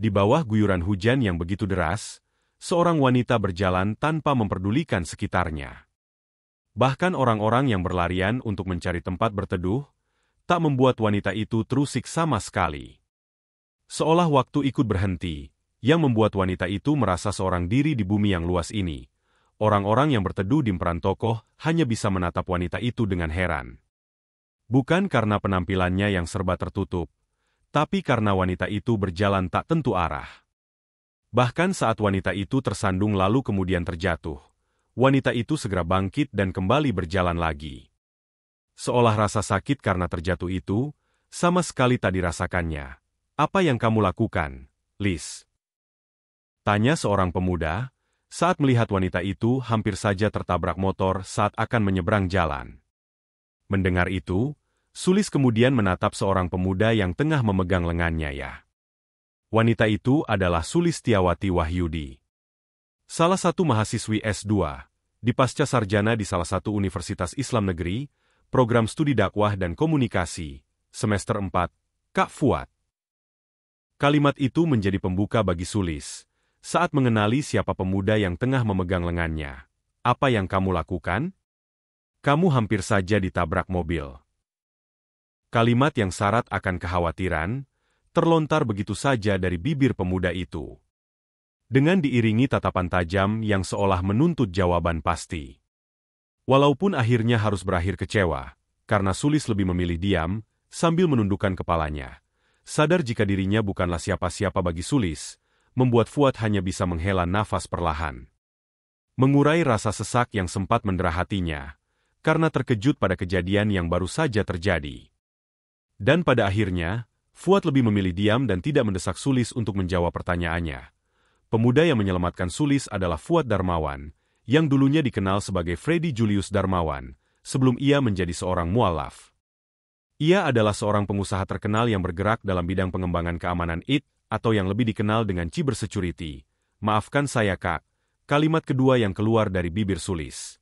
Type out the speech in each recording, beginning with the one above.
Di bawah guyuran hujan yang begitu deras, seorang wanita berjalan tanpa memperdulikan sekitarnya. Bahkan orang-orang yang berlarian untuk mencari tempat berteduh, tak membuat wanita itu terusik sama sekali. Seolah waktu ikut berhenti, yang membuat wanita itu merasa seorang diri di bumi yang luas ini. Orang-orang yang berteduh di emperan tokoh hanya bisa menatap wanita itu dengan heran. Bukan karena penampilannya yang serba tertutup, tapi karena wanita itu berjalan tak tentu arah. Bahkan saat wanita itu tersandung lalu kemudian terjatuh, wanita itu segera bangkit dan kembali berjalan lagi. Seolah rasa sakit karena terjatuh itu, sama sekali tak dirasakannya. Apa yang kamu lakukan, Liz? Tanya seorang pemuda, saat melihat wanita itu hampir saja tertabrak motor saat akan menyeberang jalan. Mendengar itu, Sulis kemudian menatap seorang pemuda yang tengah memegang lengannya ya. Wanita itu adalah Sulistiawati Wahyudi. Salah satu mahasiswi S2, di pasca sarjana di salah satu universitas Islam negeri, program studi dakwah dan komunikasi, semester 4, Kak Fuad. Kalimat itu menjadi pembuka bagi Sulis, saat mengenali siapa pemuda yang tengah memegang lengannya. Apa yang kamu lakukan? Kamu hampir saja ditabrak mobil. Kalimat yang syarat akan kekhawatiran, terlontar begitu saja dari bibir pemuda itu. Dengan diiringi tatapan tajam yang seolah menuntut jawaban pasti. Walaupun akhirnya harus berakhir kecewa, karena Sulis lebih memilih diam, sambil menundukkan kepalanya. Sadar jika dirinya bukanlah siapa-siapa bagi Sulis, membuat Fuad hanya bisa menghela nafas perlahan. Mengurai rasa sesak yang sempat mendera hatinya, karena terkejut pada kejadian yang baru saja terjadi. Dan pada akhirnya, Fuad lebih memilih diam dan tidak mendesak Sulis untuk menjawab pertanyaannya. Pemuda yang menyelamatkan Sulis adalah Fuad Darmawan, yang dulunya dikenal sebagai Freddy Julius Darmawan, sebelum ia menjadi seorang mualaf. Ia adalah seorang pengusaha terkenal yang bergerak dalam bidang pengembangan keamanan IT, atau yang lebih dikenal dengan cybersecurity. Maafkan saya Kak, kalimat kedua yang keluar dari bibir Sulis.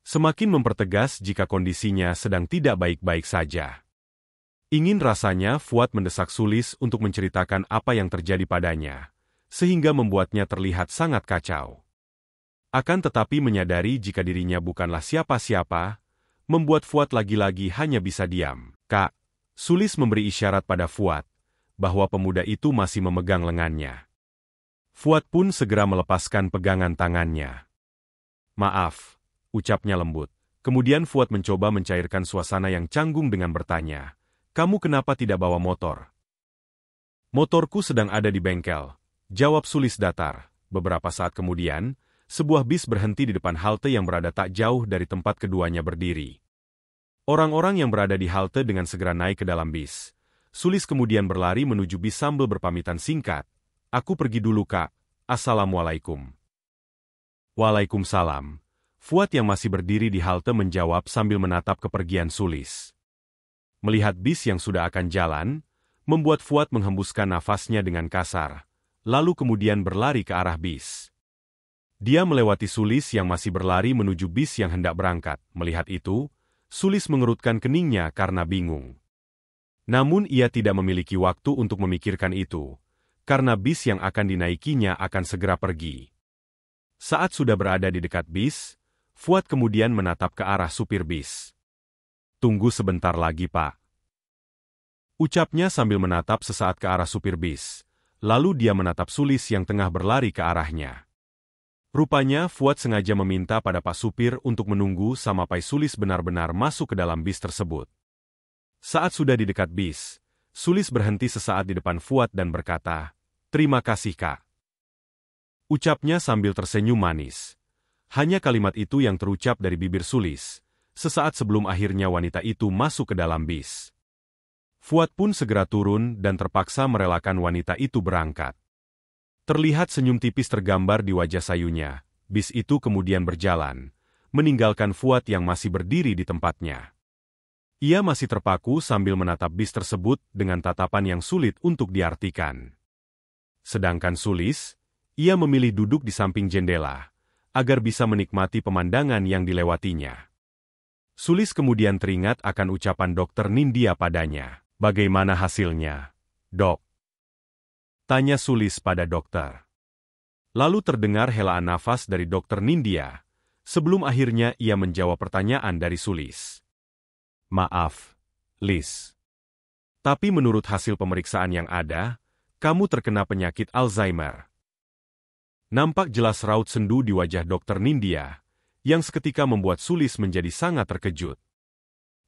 Semakin mempertegas jika kondisinya sedang tidak baik-baik saja. Ingin rasanya Fuad mendesak Sulis untuk menceritakan apa yang terjadi padanya, sehingga membuatnya terlihat sangat kacau. Akan tetapi menyadari jika dirinya bukanlah siapa-siapa, membuat Fuad lagi-lagi hanya bisa diam. Kak, Sulis memberi isyarat pada Fuad, bahwa pemuda itu masih memegang lengannya. Fuad pun segera melepaskan pegangan tangannya. Maaf, ucapnya lembut. Kemudian Fuad mencoba mencairkan suasana yang canggung dengan bertanya, kamu kenapa tidak bawa motor? Motorku sedang ada di bengkel, jawab Sulis datar. Beberapa saat kemudian, sebuah bis berhenti di depan halte yang berada tak jauh dari tempat keduanya berdiri. Orang-orang yang berada di halte dengan segera naik ke dalam bis. Sulis kemudian berlari menuju bis sambil berpamitan singkat. Aku pergi dulu Kak, Assalamualaikum. Waalaikumsalam. Fuad yang masih berdiri di halte menjawab sambil menatap kepergian Sulis. Melihat bis yang sudah akan jalan, membuat Fuad menghembuskan nafasnya dengan kasar, lalu kemudian berlari ke arah bis. Dia melewati Sulis yang masih berlari menuju bis yang hendak berangkat. Melihat itu, Sulis mengerutkan keningnya karena bingung. Namun ia tidak memiliki waktu untuk memikirkan itu, karena bis yang akan dinaikinya akan segera pergi. Saat sudah berada di dekat bis, Fuad kemudian menatap ke arah supir bis. Tunggu sebentar lagi Pak. Ucapnya sambil menatap sesaat ke arah supir bis, lalu dia menatap Sulis yang tengah berlari ke arahnya. Rupanya Fuad sengaja meminta pada Pak Supir untuk menunggu sampai Sulis benar-benar masuk ke dalam bis tersebut. Saat sudah di dekat bis, Sulis berhenti sesaat di depan Fuad dan berkata, "Terima kasih Kak." Ucapnya sambil tersenyum manis. Hanya kalimat itu yang terucap dari bibir Sulis, sesaat sebelum akhirnya wanita itu masuk ke dalam bis. Fuad pun segera turun dan terpaksa merelakan wanita itu berangkat. Terlihat senyum tipis tergambar di wajah sayunya, bis itu kemudian berjalan, meninggalkan Fuad yang masih berdiri di tempatnya. Ia masih terpaku sambil menatap bis tersebut dengan tatapan yang sulit untuk diartikan. Sedangkan Sulis, ia memilih duduk di samping jendela, agar bisa menikmati pemandangan yang dilewatinya. Sulis kemudian teringat akan ucapan Dokter Nindya padanya. Bagaimana hasilnya, Dok? Tanya Sulis pada dokter. Lalu terdengar helaan nafas dari Dokter Nindya, sebelum akhirnya ia menjawab pertanyaan dari Sulis. Maaf, Lis. Tapi menurut hasil pemeriksaan yang ada, kamu terkena penyakit Alzheimer. Nampak jelas raut sendu di wajah Dokter Nindya, yang seketika membuat Sulis menjadi sangat terkejut.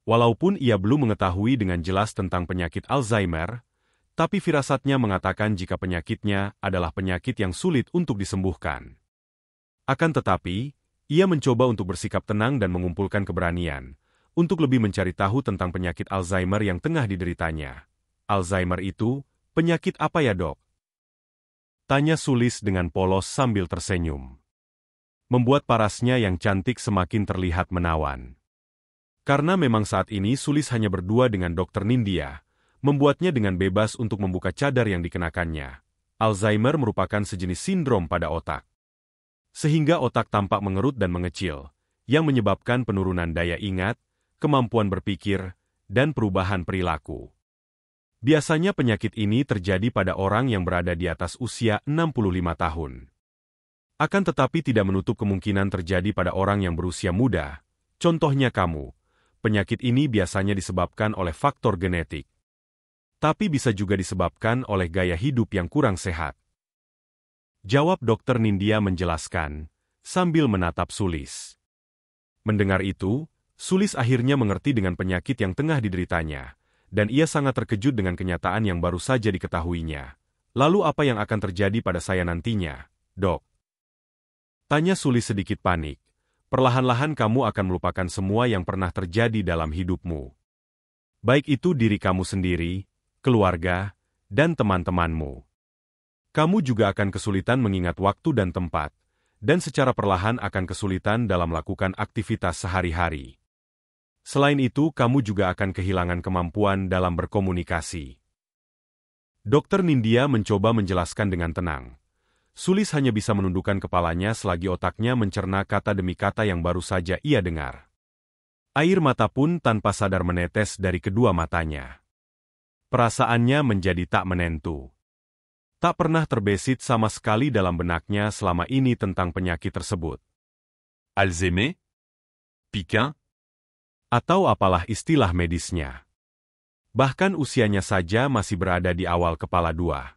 Walaupun ia belum mengetahui dengan jelas tentang penyakit Alzheimer, tapi firasatnya mengatakan jika penyakitnya adalah penyakit yang sulit untuk disembuhkan. Akan tetapi, ia mencoba untuk bersikap tenang dan mengumpulkan keberanian, untuk lebih mencari tahu tentang penyakit Alzheimer yang tengah dideritanya. Alzheimer itu, penyakit apa ya dok? Tanya Sulis dengan polos sambil tersenyum. Membuat parasnya yang cantik semakin terlihat menawan. Karena memang saat ini Sulis hanya berdua dengan Dokter Nindya, membuatnya dengan bebas untuk membuka cadar yang dikenakannya. Alzheimer merupakan sejenis sindrom pada otak. Sehingga otak tampak mengerut dan mengecil, yang menyebabkan penurunan daya ingat, kemampuan berpikir, dan perubahan perilaku. Biasanya penyakit ini terjadi pada orang yang berada di atas usia 65 tahun. Akan tetapi tidak menutup kemungkinan terjadi pada orang yang berusia muda. Contohnya kamu, penyakit ini biasanya disebabkan oleh faktor genetik. Tapi bisa juga disebabkan oleh gaya hidup yang kurang sehat. Jawab Dokter Nindya menjelaskan, sambil menatap Sulis. Mendengar itu, Sulis akhirnya mengerti dengan penyakit yang tengah dideritanya, dan ia sangat terkejut dengan kenyataan yang baru saja diketahuinya. Lalu apa yang akan terjadi pada saya nantinya, dok? Tanya Sulis sedikit panik. Perlahan-lahan kamu akan melupakan semua yang pernah terjadi dalam hidupmu. Baik itu diri kamu sendiri, keluarga, dan teman-temanmu. Kamu juga akan kesulitan mengingat waktu dan tempat, dan secara perlahan akan kesulitan dalam melakukan aktivitas sehari-hari. Selain itu, kamu juga akan kehilangan kemampuan dalam berkomunikasi. Dokter Nindya mencoba menjelaskan dengan tenang. Sulis hanya bisa menundukkan kepalanya selagi otaknya mencerna kata demi kata yang baru saja ia dengar. Air mata pun tanpa sadar menetes dari kedua matanya. Perasaannya menjadi tak menentu. Tak pernah terbesit sama sekali dalam benaknya selama ini tentang penyakit tersebut. Alzheimer? Piquin? Atau apalah istilah medisnya. Bahkan usianya saja masih berada di awal kepala dua.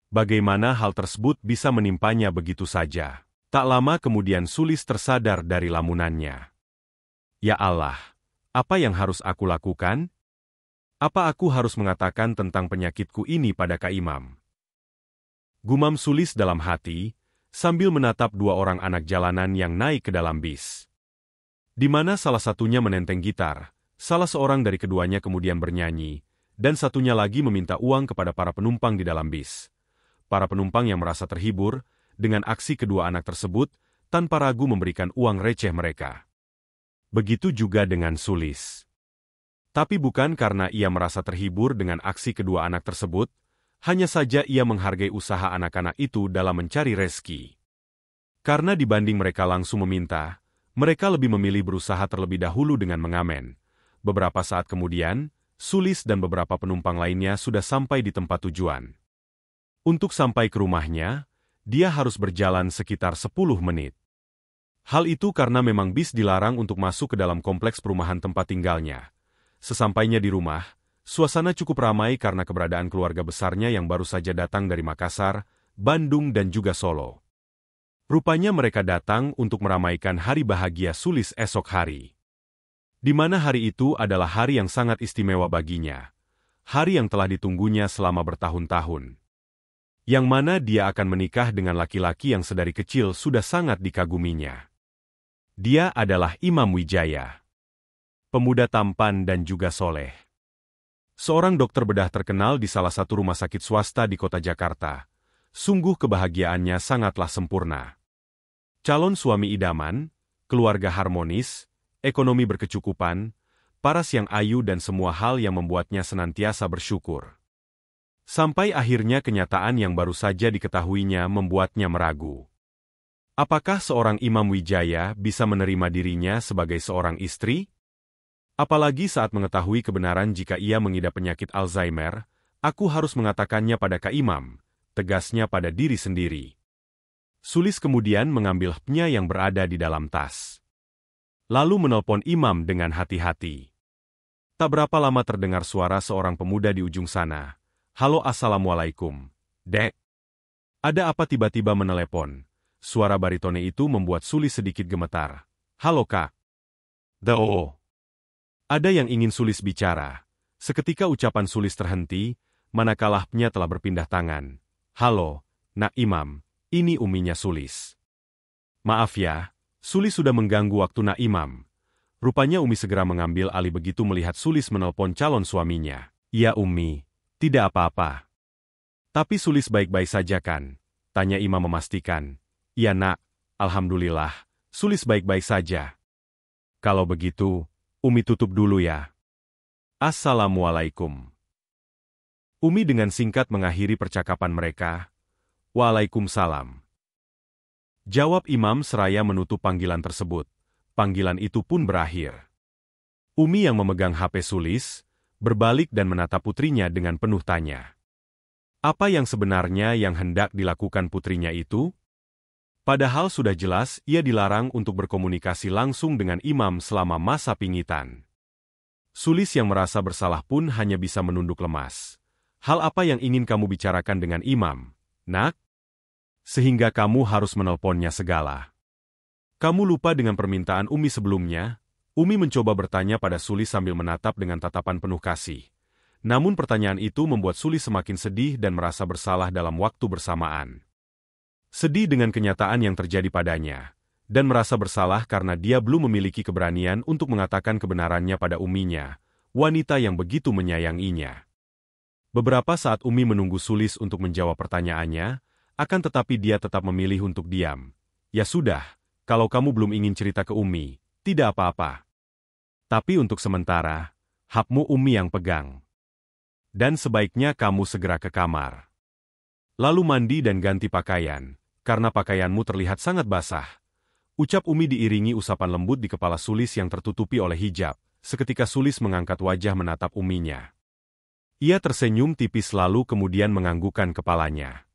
Bagaimana hal tersebut bisa menimpanya begitu saja? Tak lama kemudian Sulis tersadar dari lamunannya. Ya Allah, apa yang harus aku lakukan? Apa aku harus mengatakan tentang penyakitku ini pada Kak Imam? Gumam Sulis dalam hati, sambil menatap dua orang anak jalanan yang naik ke dalam bis. Di mana salah satunya menenteng gitar, salah seorang dari keduanya kemudian bernyanyi, dan satunya lagi meminta uang kepada para penumpang di dalam bis. Para penumpang yang merasa terhibur dengan aksi kedua anak tersebut, tanpa ragu memberikan uang receh mereka. Begitu juga dengan Sulis. Tapi bukan karena ia merasa terhibur dengan aksi kedua anak tersebut, hanya saja ia menghargai usaha anak-anak itu dalam mencari rezeki. Karena dibanding mereka langsung meminta, mereka lebih memilih berusaha terlebih dahulu dengan mengamen. Beberapa saat kemudian, Sulis dan beberapa penumpang lainnya sudah sampai di tempat tujuan. Untuk sampai ke rumahnya, dia harus berjalan sekitar 10 menit. Hal itu karena memang bis dilarang untuk masuk ke dalam kompleks perumahan tempat tinggalnya. Sesampainya di rumah, suasana cukup ramai karena keberadaan keluarga besarnya yang baru saja datang dari Makassar, Bandung dan juga Solo. Rupanya mereka datang untuk meramaikan hari bahagia Sulis esok hari. Di mana hari itu adalah hari yang sangat istimewa baginya. Hari yang telah ditunggunya selama bertahun-tahun. Yang mana dia akan menikah dengan laki-laki yang sedari kecil sudah sangat dikaguminya. Dia adalah Imam Wijaya. Pemuda tampan dan juga soleh. Seorang dokter bedah terkenal di salah satu rumah sakit swasta di kota Jakarta. Sungguh kebahagiaannya sangatlah sempurna. Calon suami idaman, keluarga harmonis, ekonomi berkecukupan, paras yang ayu dan semua hal yang membuatnya senantiasa bersyukur. Sampai akhirnya kenyataan yang baru saja diketahuinya membuatnya meragu. Apakah seorang Imam Wijaya bisa menerima dirinya sebagai seorang istri? Apalagi saat mengetahui kebenaran jika ia mengidap penyakit Alzheimer, aku harus mengatakannya pada Kak Imam, tegasnya pada diri sendiri. Sulis kemudian mengambil HP-nya yang berada di dalam tas. Lalu menelpon imam dengan hati-hati. Tak berapa lama terdengar suara seorang pemuda di ujung sana. "Halo, assalamualaikum, Dek." "Ada apa tiba-tiba menelepon?" Suara baritone itu membuat Sulis sedikit gemetar. "Halo, Kak." "Oh." Ada yang ingin Sulis bicara. Seketika ucapan Sulis terhenti, manakala HP-nya telah berpindah tangan. "Halo, Nak Imam, ini uminya Sulis." "Maaf ya, Sulis sudah mengganggu waktu Nak Imam." Rupanya Umi segera mengambil alih begitu melihat Sulis menelpon calon suaminya. "Ya Umi, tidak apa-apa." "Tapi Sulis baik-baik saja kan?" tanya Imam memastikan. "Iya Nak, Alhamdulillah, Sulis baik-baik saja." "Kalau begitu, Umi tutup dulu ya. Assalamualaikum." Umi dengan singkat mengakhiri percakapan mereka. "Waalaikumsalam." Jawab Imam seraya menutup panggilan tersebut. Panggilan itu pun berakhir. Umi yang memegang HP Sulis, berbalik dan menatap putrinya dengan penuh tanya. Apa yang sebenarnya yang hendak dilakukan putrinya itu? Padahal sudah jelas ia dilarang untuk berkomunikasi langsung dengan Imam selama masa pingitan. Sulis yang merasa bersalah pun hanya bisa menunduk lemas. "Hal apa yang ingin kamu bicarakan dengan Imam, Nak? Sehingga kamu harus menelponnya segala. Kamu lupa dengan permintaan Umi sebelumnya?" Umi mencoba bertanya pada Sulis sambil menatap dengan tatapan penuh kasih. Namun pertanyaan itu membuat Sulis semakin sedih dan merasa bersalah dalam waktu bersamaan. Sedih dengan kenyataan yang terjadi padanya, dan merasa bersalah karena dia belum memiliki keberanian untuk mengatakan kebenarannya pada uminya, wanita yang begitu menyayanginya. Beberapa saat Umi menunggu Sulis untuk menjawab pertanyaannya, akan tetapi dia tetap memilih untuk diam. "Ya sudah, kalau kamu belum ingin cerita ke Umi, tidak apa-apa. Tapi untuk sementara, HP-mu Umi yang pegang. Dan sebaiknya kamu segera ke kamar. Lalu mandi dan ganti pakaian, karena pakaianmu terlihat sangat basah." Ucap Umi diiringi usapan lembut di kepala Sulis yang tertutupi oleh hijab. Seketika Sulis mengangkat wajah menatap uminya. Ia tersenyum tipis lalu kemudian menganggukkan kepalanya.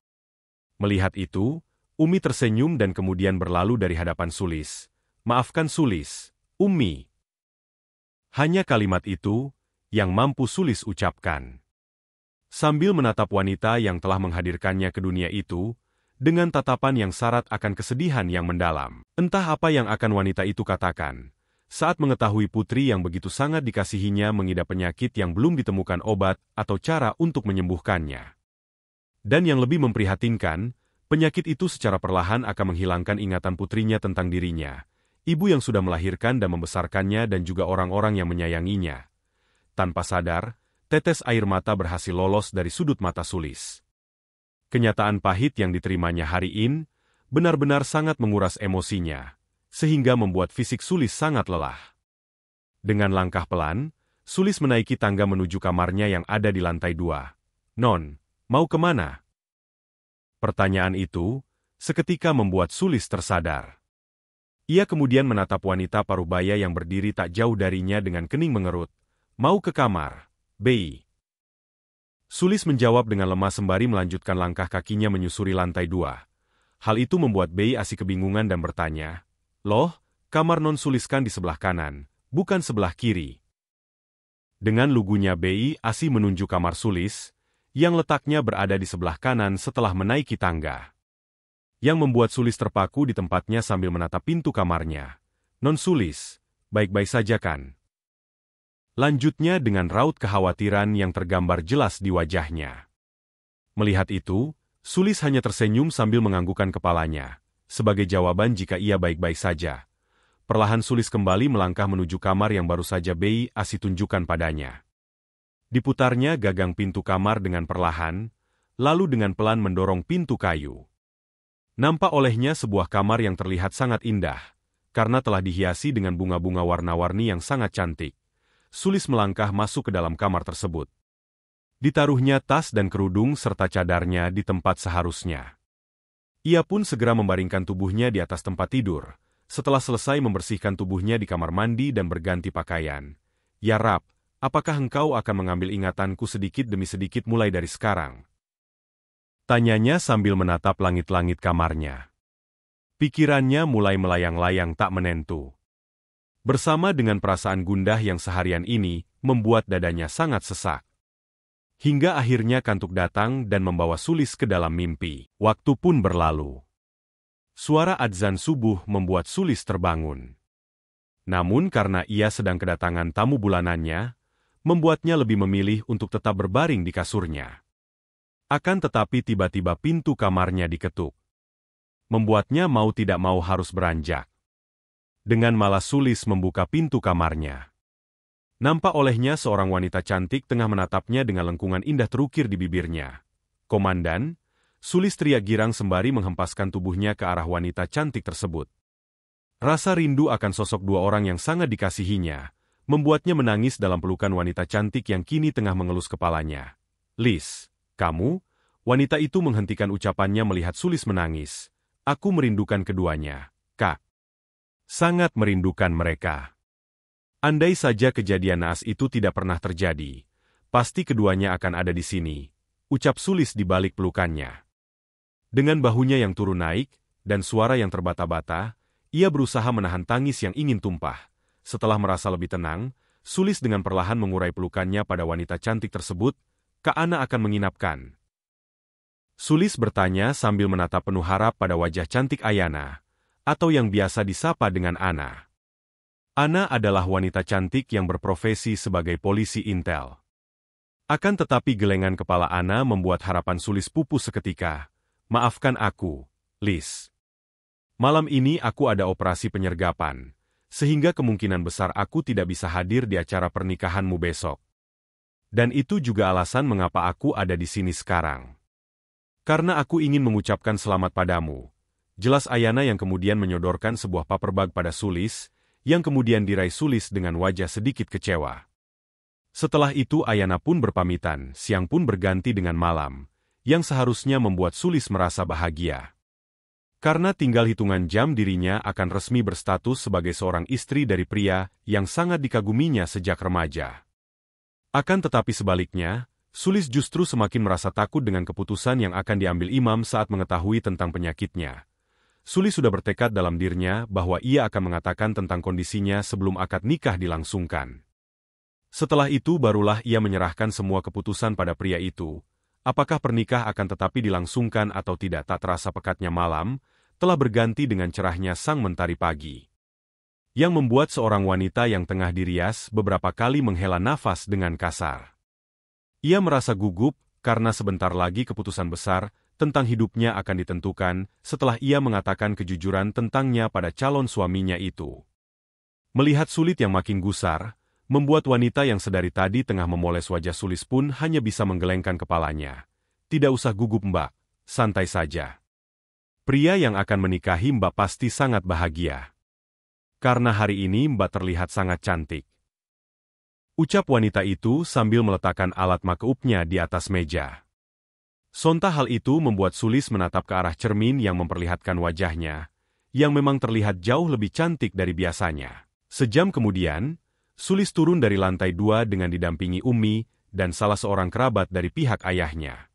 Melihat itu, Umi tersenyum dan kemudian berlalu dari hadapan Sulis. "Maafkan Sulis, Umi." Hanya kalimat itu yang mampu Sulis ucapkan. Sambil menatap wanita yang telah menghadirkannya ke dunia itu, dengan tatapan yang syarat akan kesedihan yang mendalam. Entah apa yang akan wanita itu katakan, saat mengetahui putri yang begitu sangat dikasihinya mengidap penyakit yang belum ditemukan obat atau cara untuk menyembuhkannya. Dan yang lebih memprihatinkan, penyakit itu secara perlahan akan menghilangkan ingatan putrinya tentang dirinya, ibu yang sudah melahirkan dan membesarkannya dan juga orang-orang yang menyayanginya. Tanpa sadar, tetes air mata berhasil lolos dari sudut mata Sulis. Kenyataan pahit yang diterimanya hari ini benar-benar sangat menguras emosinya, sehingga membuat fisik Sulis sangat lelah. Dengan langkah pelan, Sulis menaiki tangga menuju kamarnya yang ada di lantai 2. "Non, mau kemana?" Pertanyaan itu seketika membuat Sulis tersadar. Ia kemudian menatap wanita parubaya yang berdiri tak jauh darinya dengan kening mengerut. "Mau ke kamar, Bei." Sulis menjawab dengan lemah sembari melanjutkan langkah kakinya menyusuri lantai 2. Hal itu membuat Bei Asi kebingungan dan bertanya, "Loh, kamar Non Sulis kan di sebelah kanan, bukan sebelah kiri." Dengan lugunya Bei Asi menunjuk kamar Sulis, yang letaknya berada di sebelah kanan setelah menaiki tangga. Yang membuat Sulis terpaku di tempatnya sambil menatap pintu kamarnya. "Non Sulis, baik-baik saja kan?" Lanjutnya dengan raut kekhawatiran yang tergambar jelas di wajahnya. Melihat itu, Sulis hanya tersenyum sambil menganggukkan kepalanya, sebagai jawaban jika ia baik-baik saja. Perlahan Sulis kembali melangkah menuju kamar yang baru saja Bei Asi tunjukkan padanya. Diputarnya gagang pintu kamar dengan perlahan, lalu dengan pelan mendorong pintu kayu. Nampak olehnya sebuah kamar yang terlihat sangat indah, karena telah dihiasi dengan bunga-bunga warna-warni yang sangat cantik. Sulis melangkah masuk ke dalam kamar tersebut. Ditaruhnya tas dan kerudung serta cadarnya di tempat seharusnya. Ia pun segera membaringkan tubuhnya di atas tempat tidur, setelah selesai membersihkan tubuhnya di kamar mandi dan berganti pakaian. "Ya Rab, apakah engkau akan mengambil ingatanku sedikit demi sedikit mulai dari sekarang?" Tanyanya sambil menatap langit-langit kamarnya. Pikirannya mulai melayang-layang tak menentu. Bersama dengan perasaan gundah yang seharian ini, membuat dadanya sangat sesak. Hingga akhirnya kantuk datang dan membawa Sulis ke dalam mimpi. Waktu pun berlalu. Suara adzan subuh membuat Sulis terbangun. Namun karena ia sedang kedatangan tamu bulanannya, membuatnya lebih memilih untuk tetap berbaring di kasurnya. Akan tetapi tiba-tiba pintu kamarnya diketuk. Membuatnya mau tidak mau harus beranjak. Dengan malas Sulis membuka pintu kamarnya. Nampak olehnya seorang wanita cantik tengah menatapnya dengan lengkungan indah terukir di bibirnya. "Komandan!" Sulis teriak girang sembari menghempaskan tubuhnya ke arah wanita cantik tersebut. Rasa rindu akan sosok dua orang yang sangat dikasihinya, membuatnya menangis dalam pelukan wanita cantik yang kini tengah mengelus kepalanya. "Lis, kamu?" Wanita itu menghentikan ucapannya melihat Sulis menangis. "Aku merindukan keduanya, Kak. Sangat merindukan mereka. Andai saja kejadian naas itu tidak pernah terjadi, pasti keduanya akan ada di sini," ucap Sulis di balik pelukannya. Dengan bahunya yang turun naik, dan suara yang terbata-bata, ia berusaha menahan tangis yang ingin tumpah. Setelah merasa lebih tenang, Sulis dengan perlahan mengurai pelukannya pada wanita cantik tersebut. "Kak Ana akan menginapkan?" Sulis bertanya sambil menatap penuh harap pada wajah cantik Ayana, atau yang biasa disapa dengan Ana. Ana adalah wanita cantik yang berprofesi sebagai polisi intel. Akan tetapi gelengan kepala Ana membuat harapan Sulis pupus seketika. "Maafkan aku, Lis. Malam ini aku ada operasi penyergapan, sehingga kemungkinan besar aku tidak bisa hadir di acara pernikahanmu besok. Dan itu juga alasan mengapa aku ada di sini sekarang. Karena aku ingin mengucapkan selamat padamu," jelas Ayana yang kemudian menyodorkan sebuah paper bag pada Sulis, yang kemudian diraih Sulis dengan wajah sedikit kecewa. Setelah itu Ayana pun berpamitan, siang pun berganti dengan malam, yang seharusnya membuat Sulis merasa bahagia. Karena tinggal hitungan jam dirinya akan resmi berstatus sebagai seorang istri dari pria yang sangat dikaguminya sejak remaja. Akan tetapi sebaliknya, Sulis justru semakin merasa takut dengan keputusan yang akan diambil Imam saat mengetahui tentang penyakitnya. Sulis sudah bertekad dalam dirinya bahwa ia akan mengatakan tentang kondisinya sebelum akad nikah dilangsungkan. Setelah itu barulah ia menyerahkan semua keputusan pada pria itu. Apakah pernikah akan tetapi dilangsungkan atau tidak, tak terasa pekatnya malam telah berganti dengan cerahnya sang mentari pagi. Yang membuat seorang wanita yang tengah dirias beberapa kali menghela nafas dengan kasar. Ia merasa gugup karena sebentar lagi keputusan besar tentang hidupnya akan ditentukan setelah ia mengatakan kejujuran tentangnya pada calon suaminya itu. Melihat Sulit yang makin gusar, membuat wanita yang sedari tadi tengah memoles wajah Sulis pun hanya bisa menggelengkan kepalanya. "Tidak usah gugup Mbak, santai saja. Pria yang akan menikahi Mbak pasti sangat bahagia. Karena hari ini Mbak terlihat sangat cantik," ucap wanita itu sambil meletakkan alat makeupnya di atas meja. Sontak hal itu membuat Sulis menatap ke arah cermin yang memperlihatkan wajahnya, yang memang terlihat jauh lebih cantik dari biasanya. Sejam kemudian, Sulis turun dari lantai 2 dengan didampingi Umi dan salah seorang kerabat dari pihak ayahnya.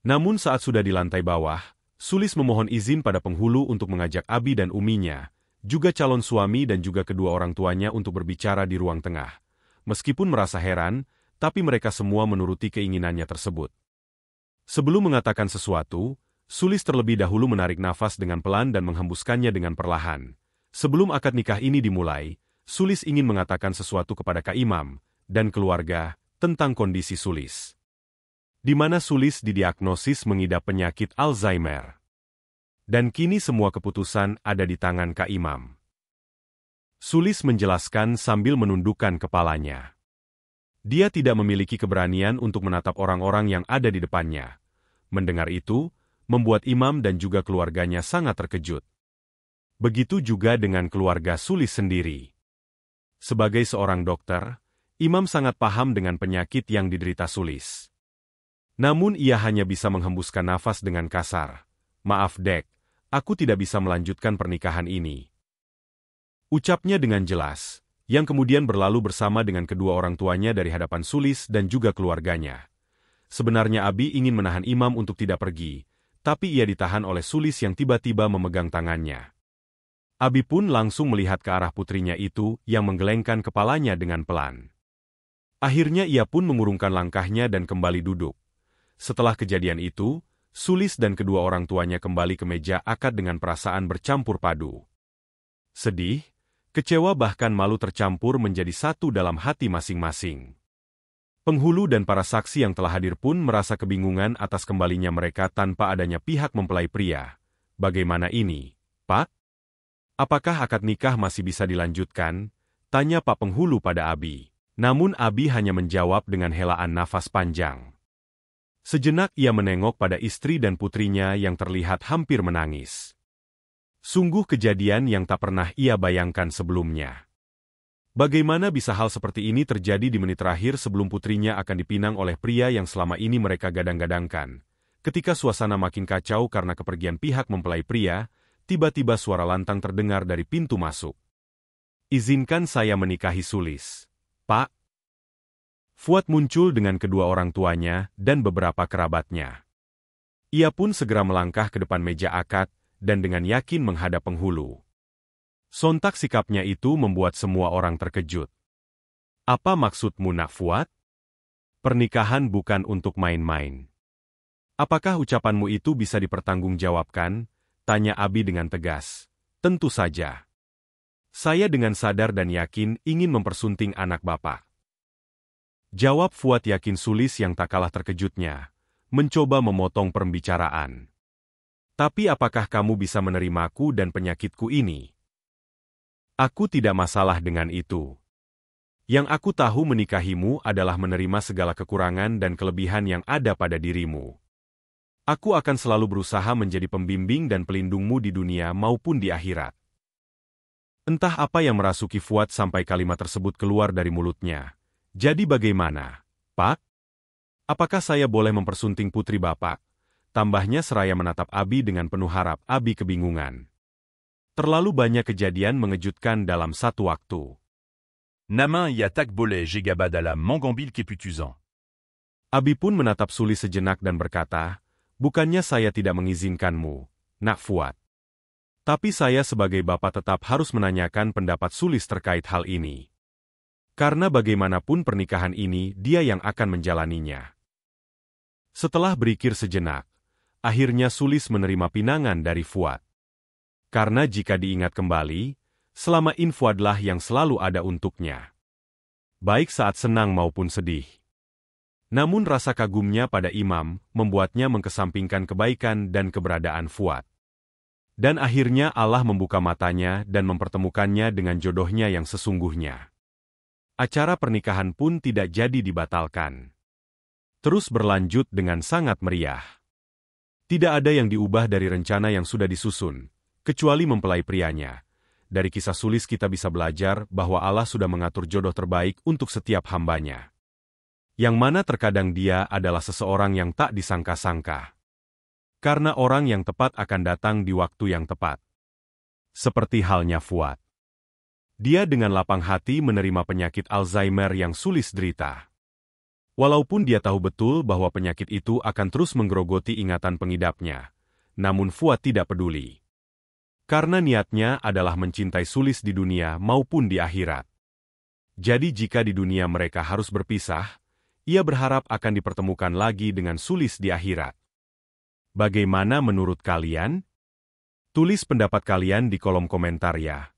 Namun saat sudah di lantai bawah, Sulis memohon izin pada penghulu untuk mengajak Abi dan Uminya, juga calon suami dan juga kedua orang tuanya untuk berbicara di ruang tengah. Meskipun merasa heran, tapi mereka semua menuruti keinginannya tersebut. Sebelum mengatakan sesuatu, Sulis terlebih dahulu menarik nafas dengan pelan dan menghembuskannya dengan perlahan. Sebelum akad nikah ini dimulai, Sulis ingin mengatakan sesuatu kepada Kak Imam dan keluarga tentang kondisi Sulis. Di mana Sulis didiagnosis mengidap penyakit Alzheimer. Dan kini semua keputusan ada di tangan Kak Imam. Sulis menjelaskan sambil menundukkan kepalanya. Dia tidak memiliki keberanian untuk menatap orang-orang yang ada di depannya. Mendengar itu, membuat Imam dan juga keluarganya sangat terkejut. Begitu juga dengan keluarga Sulis sendiri. Sebagai seorang dokter, Imam sangat paham dengan penyakit yang diderita Sulis. Namun ia hanya bisa menghembuskan nafas dengan kasar. "Maaf Dek, aku tidak bisa melanjutkan pernikahan ini," ucapnya dengan jelas, yang kemudian berlalu bersama dengan kedua orang tuanya dari hadapan Sulis dan juga keluarganya. Sebenarnya Abi ingin menahan Imam untuk tidak pergi, tapi ia ditahan oleh Sulis yang tiba-tiba memegang tangannya. Abi pun langsung melihat ke arah putrinya itu yang menggelengkan kepalanya dengan pelan. Akhirnya ia pun mengurungkan langkahnya dan kembali duduk. Setelah kejadian itu, Sulis dan kedua orang tuanya kembali ke meja akad dengan perasaan bercampur padu. Sedih, kecewa bahkan malu tercampur menjadi satu dalam hati masing-masing. Penghulu dan para saksi yang telah hadir pun merasa kebingungan atas kembalinya mereka tanpa adanya pihak mempelai pria. Bagaimana ini, Pak? Apakah akad nikah masih bisa dilanjutkan? Tanya Pak Penghulu pada Abi. Namun Abi hanya menjawab dengan helaan nafas panjang. Sejenak ia menengok pada istri dan putrinya yang terlihat hampir menangis. Sungguh kejadian yang tak pernah ia bayangkan sebelumnya. Bagaimana bisa hal seperti ini terjadi di menit terakhir sebelum putrinya akan dipinang oleh pria yang selama ini mereka gadang-gadangkan? Ketika suasana makin kacau karena kepergian pihak mempelai pria, tiba-tiba suara lantang terdengar dari pintu masuk. "Izinkan saya menikahi Sulis, Pak." Fuad muncul dengan kedua orang tuanya dan beberapa kerabatnya. Ia pun segera melangkah ke depan meja akad dan dengan yakin menghadap penghulu. Sontak sikapnya itu membuat semua orang terkejut. "Apa maksudmu, Nak Fuad? Pernikahan bukan untuk main-main. Apakah ucapanmu itu bisa dipertanggungjawabkan?" Tanya Abi dengan tegas. "Tentu saja. Saya dengan sadar dan yakin ingin mempersunting anak Bapak." Jawab Fuad yakin Sulis yang tak kalah terkejutnya, mencoba memotong pembicaraan. "Tapi apakah kamu bisa menerimaku dan penyakitku ini?" "Aku tidak masalah dengan itu. Yang aku tahu menikahimu adalah menerima segala kekurangan dan kelebihan yang ada pada dirimu. Aku akan selalu berusaha menjadi pembimbing dan pelindungmu di dunia maupun di akhirat." Entah apa yang merasuki Fuad sampai kalimat tersebut keluar dari mulutnya. "Jadi bagaimana, Pak? Apakah saya boleh mempersunting putri Bapak?" Tambahnya seraya menatap Abi dengan penuh harap. Abi kebingungan. Terlalu banyak kejadian mengejutkan dalam satu waktu. Namin y attaque Bolet Jegabadala Mangambil Keputuzan. Abi pun menatap Sulis sejenak dan berkata, "Bukannya saya tidak mengizinkanmu, Nak Fuad. Tapi saya sebagai bapak tetap harus menanyakan pendapat Sulis terkait hal ini. Karena bagaimanapun pernikahan ini dia yang akan menjalaninya." Setelah berpikir sejenak, akhirnya Sulis menerima pinangan dari Fuad. Karena jika diingat kembali, selama ini Fuadlah yang selalu ada untuknya. Baik saat senang maupun sedih. Namun rasa kagumnya pada Imam membuatnya mengkesampingkan kebaikan dan keberadaan Fuad. Dan akhirnya Allah membuka matanya dan mempertemukannya dengan jodohnya yang sesungguhnya. Acara pernikahan pun tidak jadi dibatalkan. Terus berlanjut dengan sangat meriah. Tidak ada yang diubah dari rencana yang sudah disusun, kecuali mempelai prianya. Dari kisah Sulis kita bisa belajar bahwa Allah sudah mengatur jodoh terbaik untuk setiap hambanya. Yang mana terkadang dia adalah seseorang yang tak disangka-sangka. Karena orang yang tepat akan datang di waktu yang tepat. Seperti halnya Fuad. Dia dengan lapang hati menerima penyakit Alzheimer yang Sulis derita. Walaupun dia tahu betul bahwa penyakit itu akan terus menggerogoti ingatan pengidapnya, namun Fuad tidak peduli. Karena niatnya adalah mencintai Sulis di dunia maupun di akhirat. Jadi jika di dunia mereka harus berpisah, ia berharap akan dipertemukan lagi dengan Sulis di akhirat. Bagaimana menurut kalian? Tulis pendapat kalian di kolom komentar ya.